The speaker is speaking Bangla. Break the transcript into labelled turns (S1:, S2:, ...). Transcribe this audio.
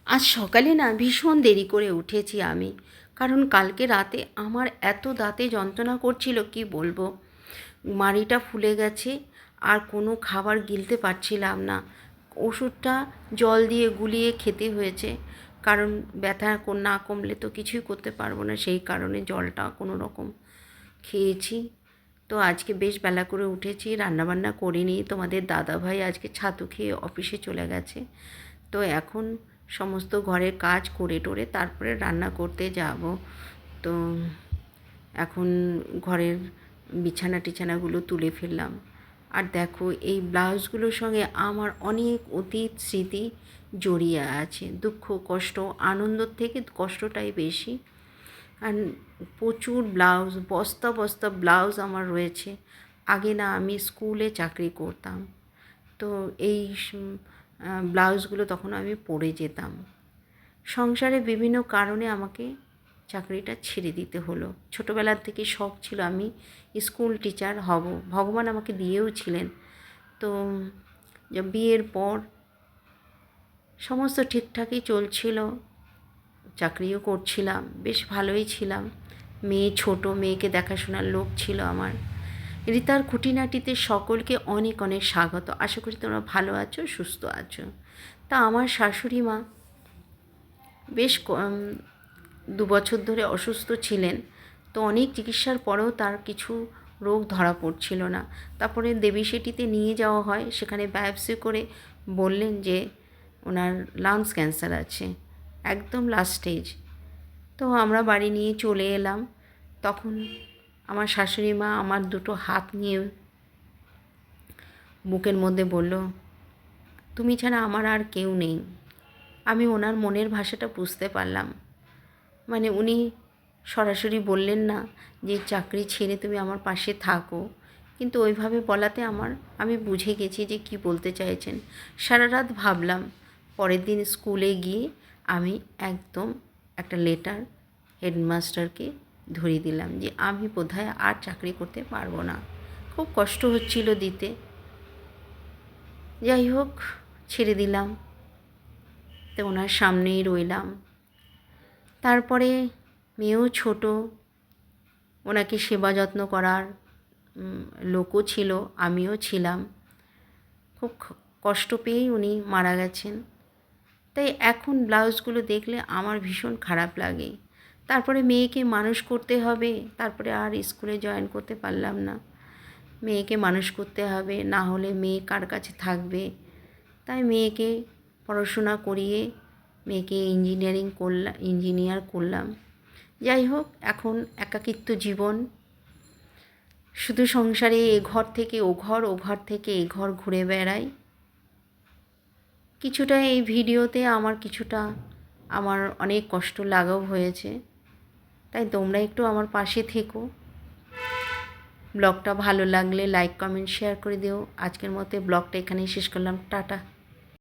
S1: আজ সকালে না ভীষণ দেরি করে উঠেছি আমি, কারণ কালকে রাতে আমার এত দাঁতে যন্ত্রণা করছিল কি বলবো। মাড়িটা ফুলে গেছে আর কোনো খাবার গিলতে পারছিলাম না। ওষুধটা জল দিয়ে গুলিয়ে খেতে হয়েছে, কারণ ব্যথা না কমলে তো কিছুই করতে পারবো না, সেই কারণে জলটা কোনো রকম খেয়েছি। তো আজকে বেশ বেলা করে উঠেছি, রান্নাবান্না করিনি। তোমাদের দাদাভাই আজকে ছাতু খেয়ে অফিসে চলে গেছে। তো এখন সমস্ত ঘরের কাজ করে টোরে তারপরে রান্না করতে যাব। তো এখন ঘরের বিছানা টিছানাগুলো তুলে ফেললাম। আর দেখো, এই ব্লাউজগুলোর সঙ্গে আমার অনেক অতীত স্মৃতি জড়িয়ে আছে। দুঃখ কষ্ট আনন্দর থেকে কষ্টটাই বেশি। আর প্রচুর ব্লাউজ, বস্তা বস্তা ব্লাউজ আমার রয়েছে। আগে না আমি স্কুলে চাকরি করতাম, তো এই ব্লাউজগুলো তখন আমি পরে যেতাম। সংসারে বিভিন্ন কারণে আমাকে চাকরিটা ছেড়ে দিতে হলো। ছোটোবেলার থেকে শখ ছিল আমি স্কুল টিচার হব, ভগবান আমাকে দিয়েও ছিলেন। তো বিয়ের পর সমস্ত ঠিকঠাকই চলছিল, চাকরিও করছিলাম, বেশ ভালোই ছিলাম। মেয়ে ছোট, মেয়েকে দেখাশোনার লোক ছিল আমার। রিতার খুঁটিনাটিতে সকলকে অনেক অনেক স্বাগত। আশা করি তোমরা ভালো আছো, সুস্থ আছো। তা আমার শাশুড়ি মা বেশ 2 বছর ধরে অসুস্থ ছিলেন। তো অনেক চিকিৎসার পরেও তার কিছু রোগ ধরা পড়ছিল না। তারপরে দেবীশেটিতে নিয়ে যাওয়া হয়, সেখানে বায়োপসি করে বললেন যে ওনার লাংস ক্যান্সার আছে, একদম লাস্ট স্টেজ। তো আমরা বাড়ি নিয়ে চলে এলাম। তখন আমার শাশুড়ি মা আমার দুটো হাত নিয়ে বুকের মধ্যে বলল, তুমি ছাড়া আমার আর কেউ নেই। আমি ওনার মনের ভাষাটা বুঝতে পারলাম। মানে উনি সরাসরি বললেন না যে চাকরি ছেড়ে তুমি আমার পাশে থাকো, কিন্তু ওইভাবে বলাতে আমি বুঝে গেছি যে কি বলতে চাইছেন। সারা রাত ভাবলাম। পরের দিন স্কুলে গিয়ে আমি একদম একটা লেটার হেডমাস্টারকে ধরিয়ে দিলাম যে আমি বোধহয় আর চাকরি করতে পারবো না। খুব কষ্ট হচ্ছিল দিতে। যাই হোক, ছেড়ে দিলাম। তো ওনার সামনেই রইলাম। তারপরে মেয়েও ছোট, ওনাকে সেবা যত্ন করার লোকও ছিল, আমিও ছিলাম। খুব কষ্ট পেয়েই উনি মারা গেছেন। তাই এখন ব্লাউজগুলো দেখলে আমার ভীষণ খারাপ লাগে। তারপরে মেয়েকে মানুষ করতে হবে, তারপরে আর স্কুলে জয়েন করতে পারলাম না। মেয়েকে মানুষ করতে হবে, না হলে মেয়ে কার কাছে থাকবে। তাই মেয়েকে পড়াশোনা করিয়ে মেয়েকে ইঞ্জিনিয়ার করলাম। যাই হোক, এখন একাকিত্ব জীবন, শুধু সংসারে এ ঘর থেকে ও ঘর, ও ঘর থেকে এ ঘর ঘুরে বেড়াই। কিছুটা এই ভিডিওতে কিছুটা আমার অনেক কষ্ট লাগাও হয়েছে, তাই তোমরা একটু আমার পাশে থেকো। ব্লগটা ভালো লাগলে লাইক কমেন্ট শেয়ার করে দিও। আজকের মতো ব্লগটা এখানেই শেষ করলাম। টাটা।